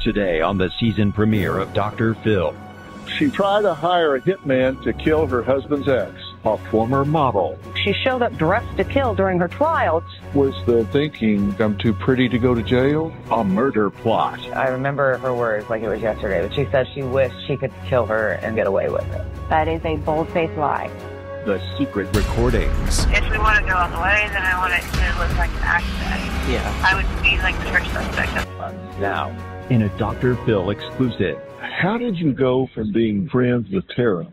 Today on the season premiere of Dr. Phil. She tried to hire a hitman to kill her husband's ex, a former model. She showed up dressed to kill during her trial. Was the thinking, I'm too pretty to go to jail? A murder plot. I remember her words like it was yesterday, but she said she wished she could kill her and get away with it. That is a bold-faced lie. The secret recordings. If we want to go all the way, then I want it to look like an accident. Yeah. I would be like the first suspect. Now, in a Dr. Phil exclusive. How did you go from being friends with Tara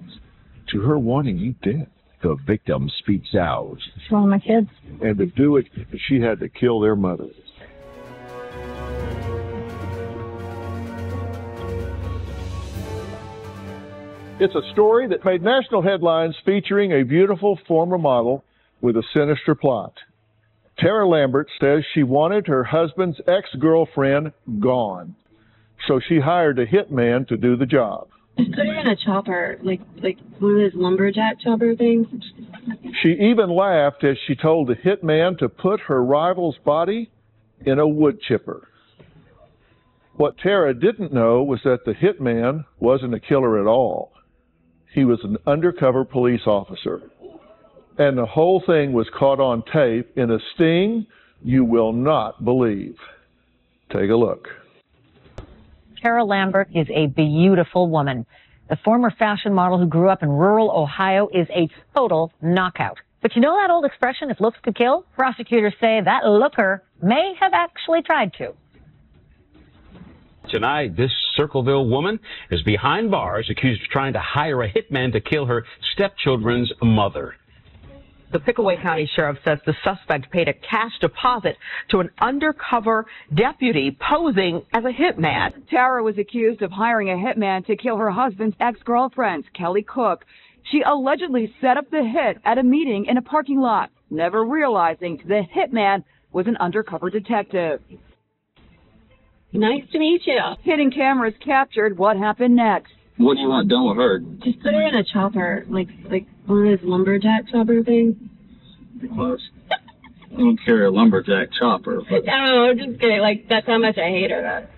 to her wanting you dead? The victim speaks out. She's one of my kids. And to do it, she had to kill their mother. It's a story that made national headlines featuring a beautiful former model with a sinister plot. Tara Lambert says she wanted her husband's ex-girlfriend gone. So she hired a hitman to do the job. Just put her in a chopper, like one of those lumberjack chopper things. She even laughed as she told the hitman to put her rival's body in a wood chipper. What Tara didn't know was that the hitman wasn't a killer at all. He was an undercover police officer. And the whole thing was caught on tape in a sting you will not believe. Take a look. Tara Lambert is a beautiful woman. The former fashion model who grew up in rural Ohio is a total knockout. But you know that old expression, if looks could kill? Prosecutors say that looker may have actually tried to. Tonight, this Circleville woman is behind bars accused of trying to hire a hitman to kill her stepchildren's mother. The Pickaway County Sheriff says the suspect paid a cash deposit to an undercover deputy posing as a hitman. Tara was accused of hiring a hitman to kill her husband's ex-girlfriend, Kelly Cook. She allegedly set up the hit at a meeting in a parking lot, never realizing the hitman was an undercover detective. Nice to meet you. Hidden cameras captured what happened next. What do you want done with her? Just put her in a chopper, like one of those lumberjack chopper things. Pretty close. I don't carry a lumberjack chopper. But... I'm just kidding. That's how much I hate her.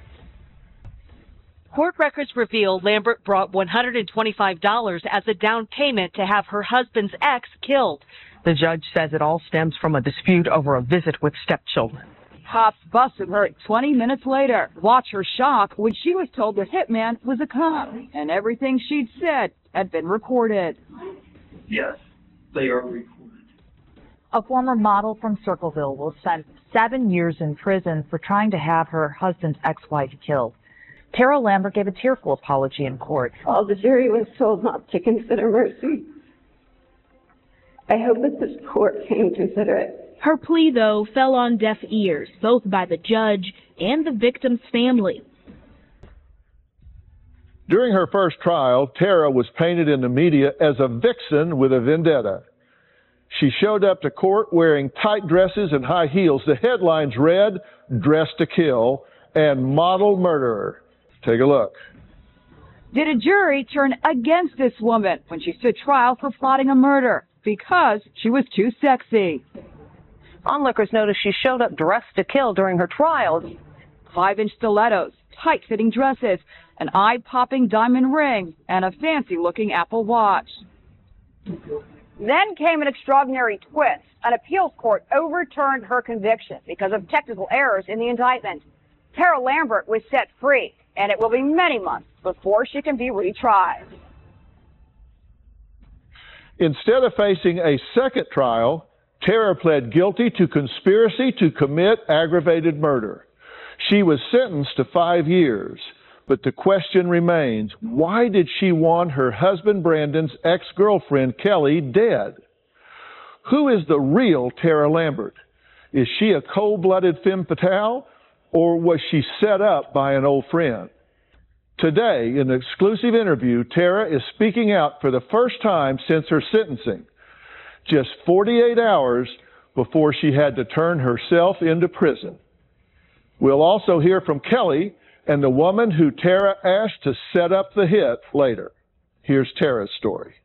Court records reveal Lambert brought $125 as a down payment to have her husband's ex killed. The judge says it all stems from a dispute over a visit with stepchildren. Cops busted her 20 minutes later. Watch her shock when she was told the hitman was a cop, and everything she'd said had been recorded. Yes, they are recorded. A former model from Circleville will spend 7 years in prison for trying to have her husband's ex-wife killed. Tara Lambert gave a tearful apology in court. Well, the jury was told not to consider mercy. I hope that this court can consider it. Her plea, though, fell on deaf ears, both by the judge and the victim's family. During her first trial, Tara was painted in the media as a vixen with a vendetta. She showed up to court wearing tight dresses and high heels. The headlines read, "Dressed to Kill" and "Model Murderer." Take a look. Did a jury turn against this woman when she stood trial for plotting a murder because she was too sexy? Onlookers noticed she showed up dressed to kill during her trial. 5-inch stilettos, tight-fitting dresses, an eye-popping diamond ring, and a fancy-looking Apple Watch. Then came an extraordinary twist. An appeals court overturned her conviction because of technical errors in the indictment. Tara Lambert was set free, and it will be many months before she can be retried. Instead of facing a second trial, Tara pled guilty to conspiracy to commit aggravated murder. She was sentenced to 5 years, but the question remains, why did she want her husband Brandon's ex-girlfriend Kelly dead? Who is the real Tara Lambert? Is she a cold-blooded femme fatale, or was she set up by an old friend? Today, in an exclusive interview, Tara is speaking out for the first time since her sentencing, just 48 hours before she had to turn herself into prison. We'll also hear from Kelly and the woman who Tara asked to set up the hit later. Here's Tara's story.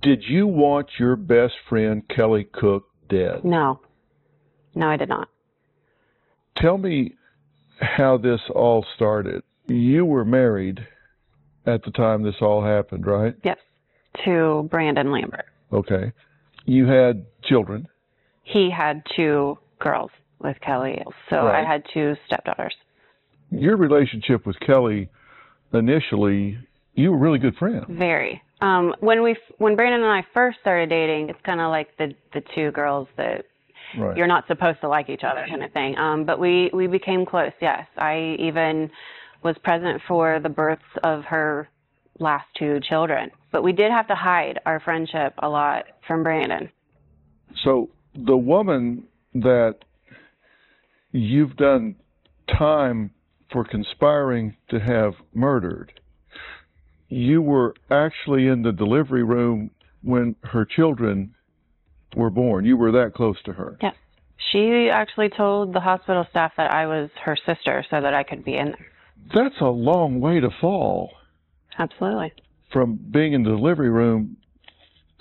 Did you want your best friend Kelly Cook dead? No. No, I did not. Tell me how this all started. You were married at the time this all happened, right? Yes, to Brandon Lambert. Okay. You had children. He had 2 girls with Kelly, so Right. I had 2 stepdaughters. Your relationship with Kelly, initially, you were really good friends. Very. When Brandon and I first started dating, it's kind of like the 2 girls that Right. you're not supposed to like each other kind of thing. But we became close, yes. I even was present for the births of her last 2 children. But we did have to hide our friendship a lot from Brandon. So the woman that you've done time for conspiring to have murdered, you were actually in the delivery room when her children were born. You were that close to her. Yes. She actually told the hospital staff that I was her sister so that I could be in there. That's a long way to fall. Absolutely. From being in the delivery room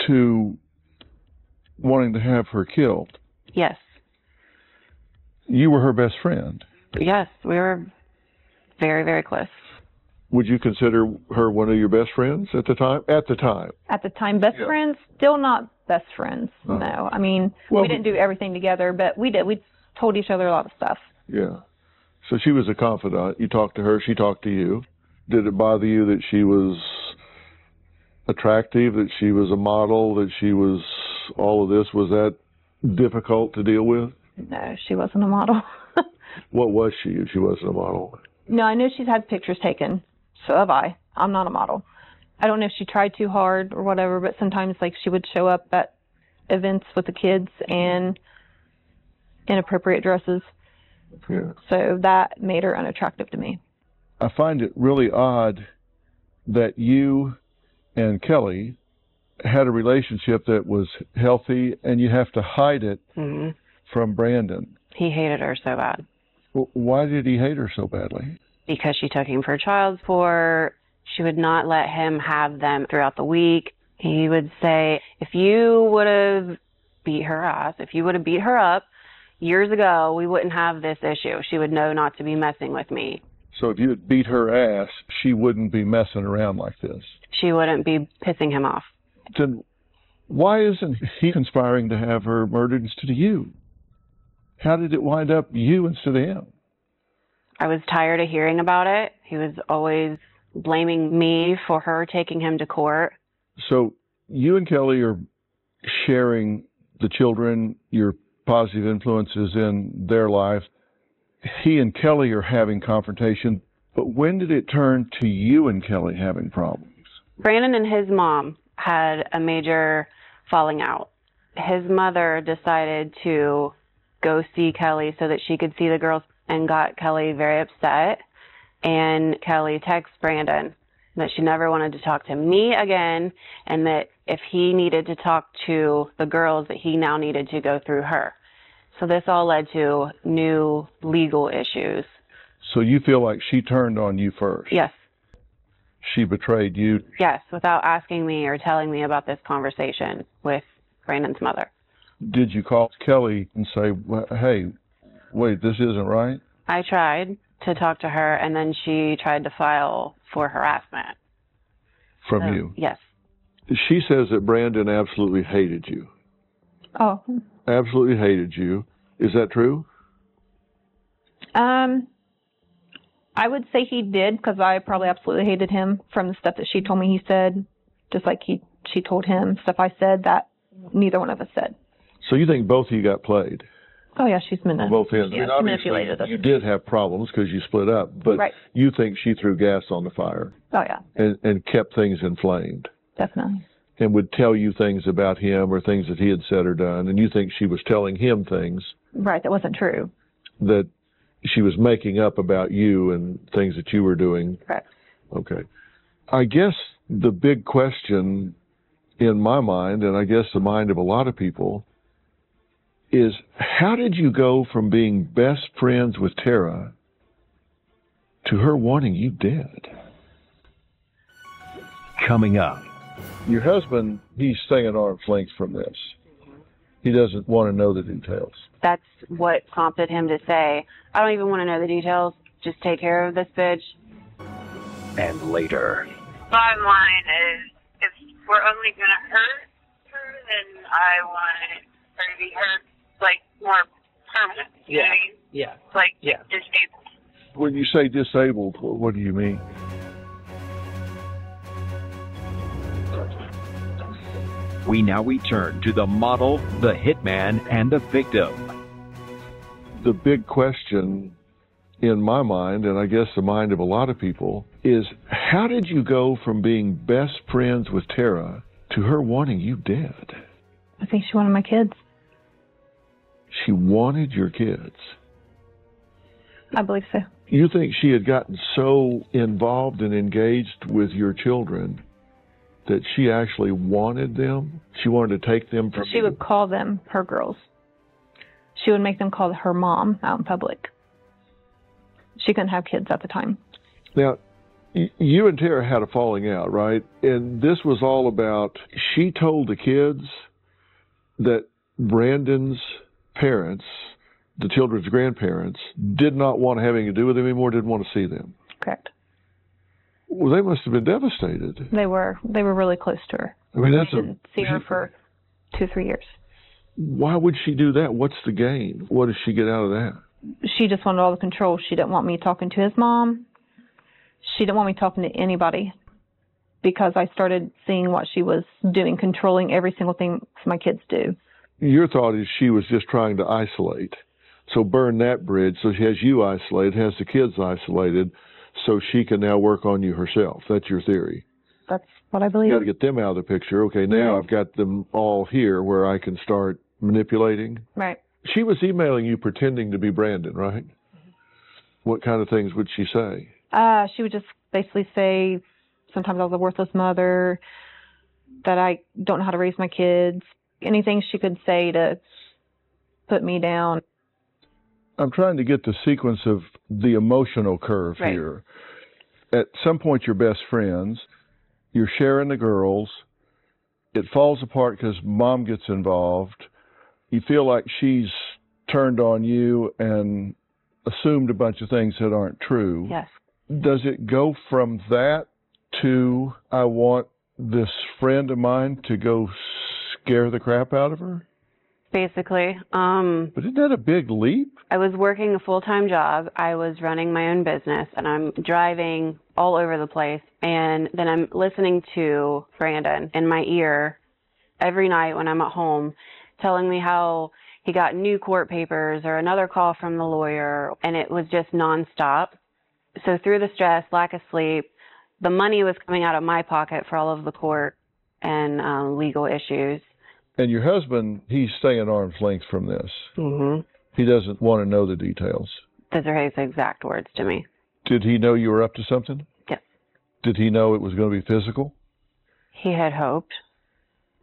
to wanting to have her killed. Yes. You were her best friend. Yes, we were very, very close. Would you consider her one of your best friends at the time? At the time. At the time, best Yeah. friends, still not best friends. No, I mean, Well, we didn't do everything together, but we did. We told each other a lot of stuff. Yeah. So she was a confidant. You talked to her, she talked to you. Did it bother you that she was attractive, that she was a model, that she was all of this? Was that difficult to deal with? No, she wasn't a model. What was she if she wasn't a model? No, I know she's had pictures taken. So have I. I'm not a model. I don't know if she tried too hard or whatever, but sometimes like she would show up at events with the kids and inappropriate dresses. Yeah. So that made her unattractive to me. I find it really odd that you and Kelly had a relationship that was healthy and you have to hide it from Brandon. He hated her so bad. Why did he hate her so badly? Because she took him for child support. She would not let him have them throughout the week. He would say, if you would have beat her ass, if you would have beat her up years ago, we wouldn't have this issue. She would know not to be messing with me. So if you had beat her ass, she wouldn't be messing around like this. She wouldn't be pissing him off. Then why isn't he conspiring to have her murdered instead of you? How did it wind up you instead of him? I was tired of hearing about it. He was always blaming me for her taking him to court. So you and Kelly are sharing the children, your positive influences in their life. He and Kelly are having confrontation, but when did it turn to you and Kelly having problems? Brandon and his mom had a major falling out. His mother decided to go see Kelly so that she could see the girls and got Kelly very upset. And Kelly texted Brandon that she never wanted to talk to me again and that if he needed to talk to the girls that he now needed to go through her. So this all led to new legal issues. So you feel like she turned on you first? Yes. She betrayed you? Yes, without asking me or telling me about this conversation with Brandon's mother. Did you call Kelly and say, well, hey, wait, this isn't right? I tried to talk to her, and then she tried to file for harassment. From you? Yes. She says that Brandon absolutely hated you. Oh. Absolutely hated you. Is that true? I would say he did, because I probably absolutely hated him from the stuff that she told me he said, just like she told him stuff I said that neither one of us said. So you think both of you got played? Oh, yeah, she's On both ends. Yeah, I mean, she manipulated us. you did have problems because you split up, but Right. you think she threw gas on the fire Oh, yeah, and kept things inflamed definitely. and would tell you things about him or things that he had said or done, and you think she was telling him things Right, that wasn't true. that she was making up about you and things that you were doing. Correct. Okay. I guess the big question in my mind, and I guess the mind of a lot of people, is how did you go from being best friends with Tara to her wanting you dead? Coming up. Your husband, he's staying at arm's length from this. He doesn't want to know the details. That's what prompted him to say, I don't even want to know the details. just take care of this bitch. And later. Bottom line is, if we're only going to hurt her, then I want her to be hurt, like, more permanent. You know what I mean? Yeah. Like, disabled. When you say disabled, what do you mean? We now return to the model, the hitman, and the victim. The big question in my mind, and I guess the mind of a lot of people, is how did you go from being best friends with Tara to her wanting you dead? I think she wanted my kids. She wanted your kids. I believe so. You think she had gotten so involved and engaged with your children that she actually wanted them? She wanted to take them from She would call them her girls. She would make them call her mom out in public. She couldn't have kids at the time. Now, you and Tara had a falling out, right? And this was all about, she told the kids that Brandon's parents, the children's grandparents, did not want to have anything to do with them anymore, didn't want to see them. Correct. Well, they must have been devastated. They were really close to her. I mean, I didn't see her for 2-3 years. Why would she do that? What's the gain? What does she get out of that? She just wanted all the control. She didn't want me talking to his mom. She didn't want me talking to anybody because I started seeing what she was doing, controlling every single thing my kids do. Your thought is she was just trying to isolate. So burn that bridge so she has you isolated, has the kids isolated, so she can now work on you herself. That's your theory. That's what I believe. You got to get them out of the picture. Okay, now I've got them all here where I can start manipulating. Right. She was emailing you pretending to be Brandon, right? What kind of things would she say? She would just basically say sometimes I was a worthless mother, that I don't know how to raise my kids, anything she could say to put me down. I'm trying to get the sequence of the emotional curve here. At some point, you're best friends. You're sharing the girls. It falls apart because mom gets involved. You feel like she's turned on you and assumed a bunch of things that aren't true. Yes. Does it go from that to I want this friend of mine to go scare the crap out of her? Basically. But isn't that a big leap? I was working a full-time job. I was running my own business, and I'm driving all over the place. And then I'm listening to Brandon in my ear every night when I'm at home, telling me how he got new court papers or another call from the lawyer, and it was just nonstop. So through the stress, lack of sleep, the money was coming out of my pocket for all of the court and legal issues. And your husband, he's staying arm's length from this. Mm-hmm. He doesn't want to know the details. Those are his exact words to me. Did he know you were up to something? Yes. Did he know it was going to be physical? He had hoped.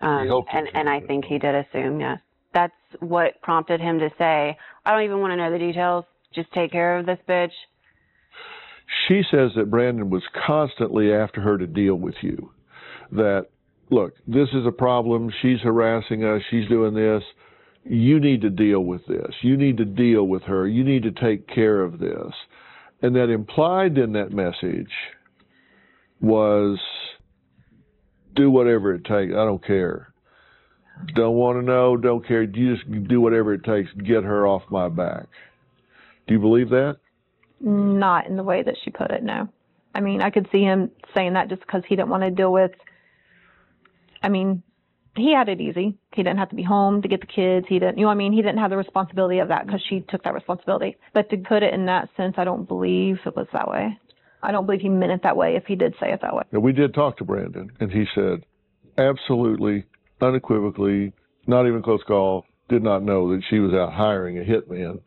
And I think he did assume, yes. That's what prompted him to say, I don't even want to know the details. Just take care of this bitch. She says that Brandon was constantly after her to deal with you. That, look, this is a problem. She's harassing us. She's doing this. You need to deal with this. You need to deal with her. You need to take care of this. And that implied in that message was, do whatever it takes. I don't care. Don't want to know. Don't care. You just do whatever it takes to get her off my back. Do you believe that? Not in the way that she put it, no. I mean, I could see him saying that just because he didn't want to deal with, I mean, he had it easy. He didn't have to be home to get the kids. He didn't, you know what I mean? He didn't have the responsibility of that because she took that responsibility. But to put it in that sense, I don't believe it was that way. I don't believe he meant it that way if he did say it that way. Now, we did talk to Brandon, and he said, absolutely, unequivocally, not even close call, did not know that she was out hiring a hitman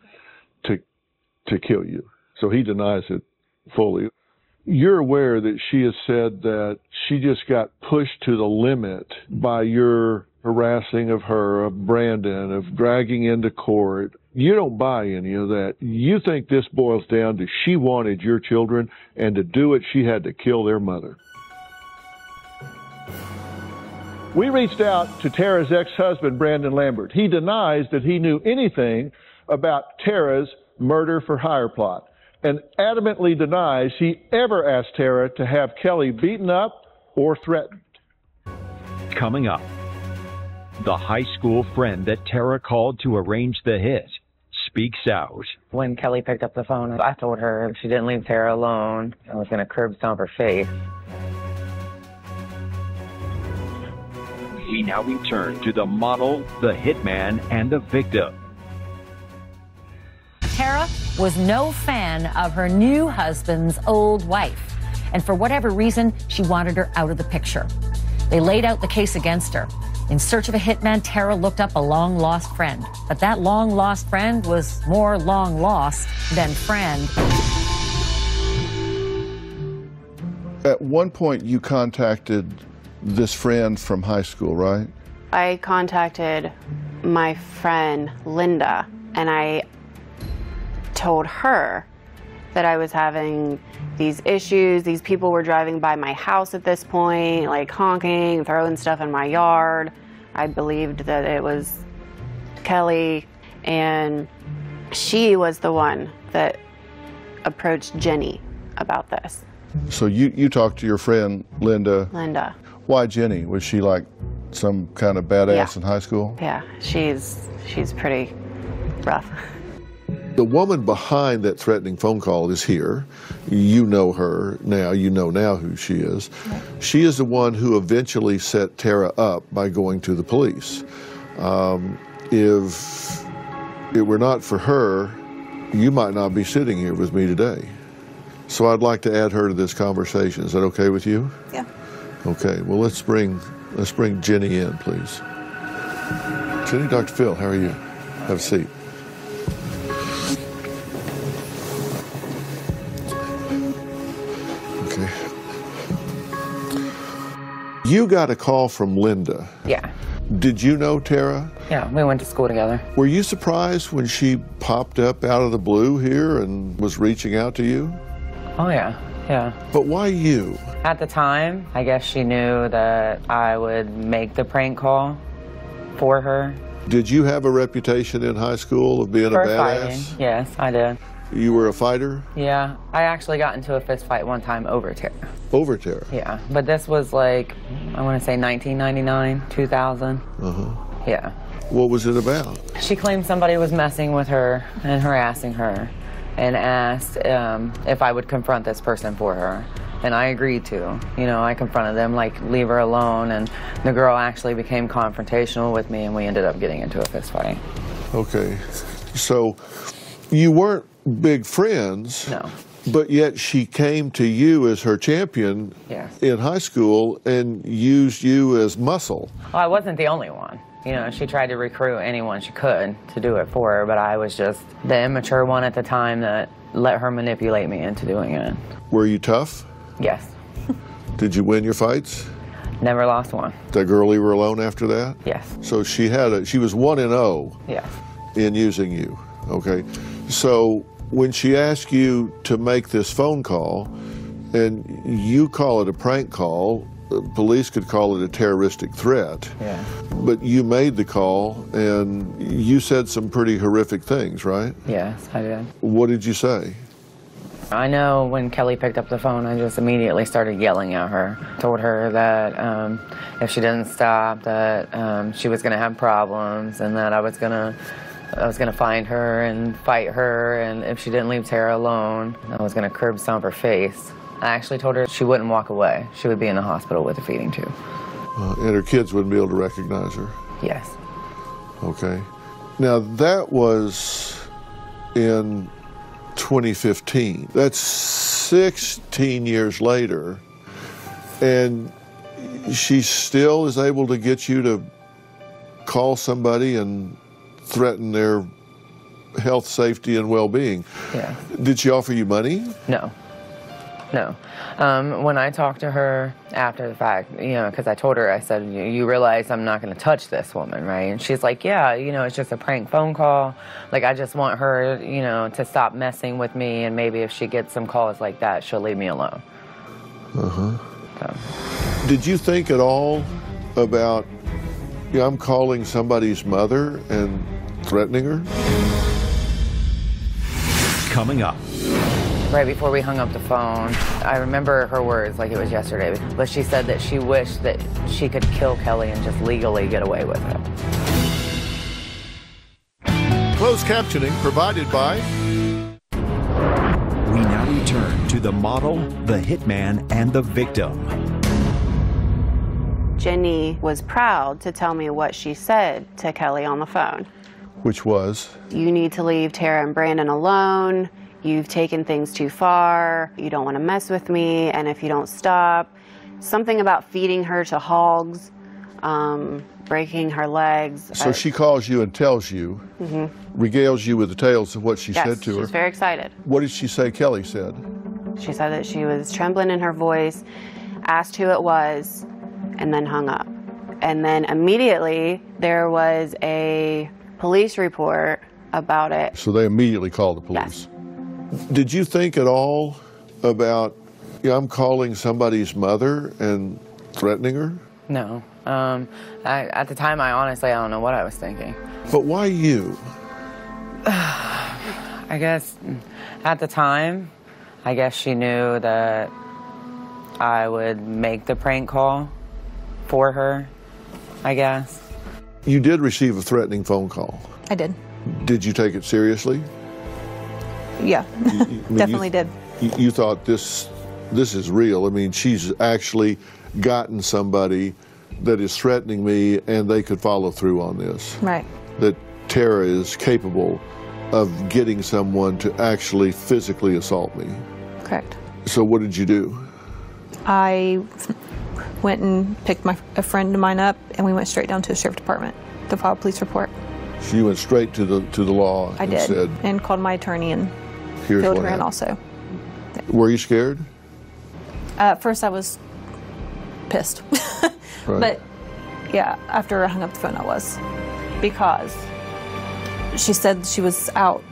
to kill you. So he denies it fully. You're aware that she has said that she just got pushed to the limit by your harassing of her, of Brandon, of dragging into court. You don't buy any of that. You think this boils down to she wanted your children, and to do it, she had to kill their mother. We reached out to Tara's ex-husband, Brandon Lambert. He denies that he knew anything about Tara's murder for hire plot. and adamantly denies he ever asked Tara to have Kelly beaten up or threatened. Coming up, the high school friend that Tara called to arrange the hit speaks out. When Kelly picked up the phone, I told her if she didn't leave Tara alone, I was going to curb stomp her face. We now return to the model, the hitman, and the victim. Tara was no fan of her new husband's old wife, and for whatever reason, she wanted her out of the picture. They laid out the case against her. In search of a hitman, Tara looked up a long-lost friend, but that long-lost friend was more long-lost than friend. At one point, you contacted this friend from high school, right? I contacted my friend Linda, and I told her that I was having these issues. These people were driving by my house at this point, like honking, throwing stuff in my yard. I believed that it was Kelly, and she was the one that approached Jenny about this. So you talked to your friend Linda. Linda. Why Jenny? Was she like some kind of badass Yeah. in high school? Yeah, she's pretty rough. The woman behind that threatening phone call is here. You know her now. You know now who she is. She is the one who eventually set Tara up by going to the police. If it were not for her, you might not be sitting here with me today. So I'd like to add her to this conversation. Is that okay with you? Yeah. Okay. Well, let's bring Jenny in, please. Jenny, Dr. Phil, how are you? Have a seat. Okay. You got a call from Linda. Yeah. Did you know Tara? Yeah, we went to school together. Were you surprised when she popped up out of the blue here and was reaching out to you? Oh, yeah. Yeah. But why you? At the time, I guess she knew that I would make the prank call for her. Did you have a reputation in high school of being a badass? Fighting. Yes, I did. You were a fighter? Yeah. I actually got into a fist fight one time over Tara. Over Tara? Yeah. But this was like, I want to say 1999, 2000. Uh-huh. Yeah. What was it about? She claimed somebody was messing with her and harassing her and asked if I would confront this person for her. And I agreed to. You know, I confronted them, like, leave her alone, and the girl actually became confrontational with me, and we ended up getting into a fist fight. Okay. So you weren't big friends. No. But yet she came to you as her champion in high school and used you as muscle. Well, I wasn't the only one. You know, she tried to recruit anyone she could to do it for her, but I was just the immature one at the time that let her manipulate me into doing it. Were you tough? Yes. Did you win your fights? Never lost one. That girl leave her alone after that? Yes. So she was 1-0 yes. in using you, okay? So when she asked you to make this phone call, and you call it a prank call, police could call it a terroristic threat. Yeah. But you made the call, and you said some pretty horrific things, right? Yes, I did. What did you say? I know when Kelly picked up the phone, I just immediately started yelling at her. Told her that if she didn't stop, that she was going to have problems, and that I was gonna find her and fight her, and if she didn't leave Tara alone, I was going to curb stomp her face. I actually told her she wouldn't walk away. She would be in the hospital with a feeding tube. And her kids wouldn't be able to recognize her? Yes. Okay. Now that was in 2015. That's 16 years later, and she still is able to get you to call somebody and threaten their health, safety, and well-being. Yeah. Did she offer you money? No. No. When I talked to her after the fact, you know, because I told her, I said, you realize I'm not going to touch this woman, right? And she's like, yeah, you know, it's just a prank phone call. Like, I just want her, you know, to stop messing with me, and maybe if she gets some calls like that, she'll leave me alone. Uh-huh. So. Did you think at all about, you know, I'm calling somebody's mother and threatening her? Coming up, Right before we hung up the phone, I remember her words like it was yesterday, but she said that she wished that she could kill Kelly and just legally get away with it. Closed captioning provided by... We now return to the model, the hitman, and the victim. Jenny was proud to tell me what she said to Kelly on the phone. Which was? You need to leave Tara and Brandon alone. You've taken things too far. You don't want to mess with me. And if you don't stop, something about feeding her to hogs, breaking her legs. So she calls you and tells you, regales you with the tales of what she said to her. She's very excited. What did she say Kelly said? She said that she was trembling in her voice, asked who it was, and then hung up. And then immediately there was a police report about it. So they immediately called the police. Yes. Did you think at all about, I'm calling somebody's mother and threatening her? No. At the time, I don't know what I was thinking. But why you? I guess at the time, I guess she knew that I would make the prank call for her, I guess. You did receive a threatening phone call. I did. Did you take it seriously? Yeah, definitely did. You thought this is real. I mean, she's actually gotten somebody that is threatening me and they could follow through on this. Right. That Tara is capable of getting someone to actually physically assault me. Correct. So what did you do? I went and picked a friend of mine up, and we went straight down to the sheriff department to file a police report. So you went straight to the law I and did, said, and called my attorney and here's filled what her in happened. also. Were you scared? At first I was pissed. Right. But yeah, after I hung up the phone I was. Because she said she was out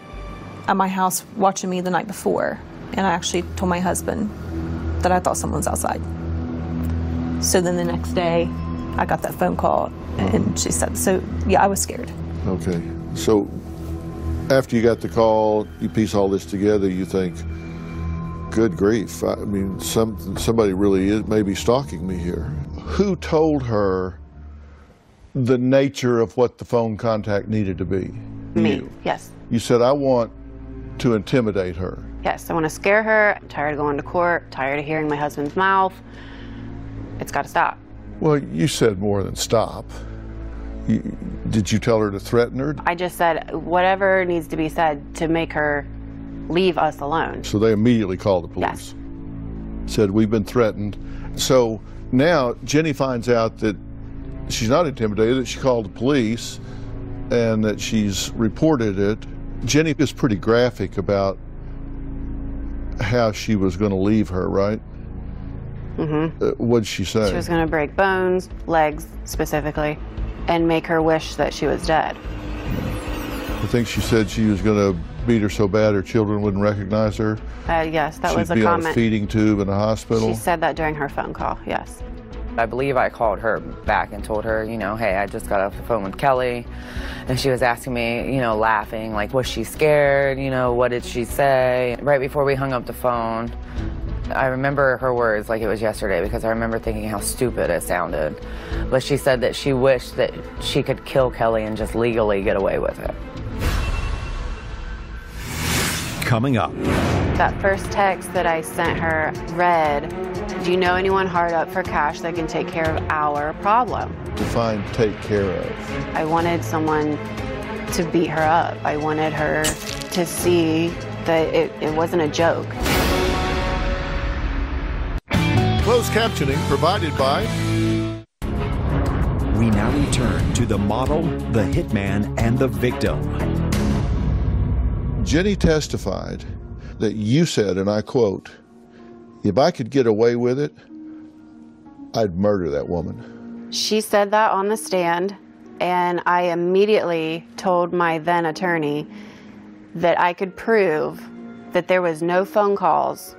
at my house watching me the night before, and I actually told my husband that I thought someone was outside. So then the next day I got that phone call and she said, so yeah, I was scared. Okay. So after you got the call, you piece all this together, you think, good grief, I mean, somebody really is maybe stalking me here. Who told her the nature of what the phone contact needed to be? Me, You. yes. You said, I want to intimidate her. Yes, I want to scare her. I'm tired of going to court, tired of hearing my husband's mouth. It's got to stop. Well, you said more than stop. Did you tell her to threaten her? I just said whatever needs to be said to make her leave us alone. So they immediately called the police. Yes. Said, we've been threatened. So now Jenny finds out that she's not intimidated, that she called the police and that she's reported it. Jenny is pretty graphic about how she was going to leave her, right? What'd she say? She was going to break bones, legs specifically, and make her wish that she was dead. I think she said she was going to beat her so bad her children wouldn't recognize her. Yes, that was a She'd be comment. on a feeding tube in a hospital. She said that during her phone call, yes. I believe I called her back and told her, hey, I just got off the phone with Kelly, and she was asking me, laughing, like, was she scared? What did she say? Right before we hung up the phone, I remember her words like it was yesterday, because I remember thinking how stupid it sounded. But she said that she wished that she could kill Kelly and just legally get away with it. Coming up. That first text that I sent her read, do you know anyone hard up for cash that can take care of our problem? Define take care of. I wanted someone to beat her up. I wanted her to see that it wasn't a joke. Closed captioning provided by... We now return to the model, the hitman, and the victim. Jenny testified that you said, and I quote, if I could get away with it, I'd murder that woman. She said that on the stand, and I immediately told my then attorney that I could prove that there was no phone calls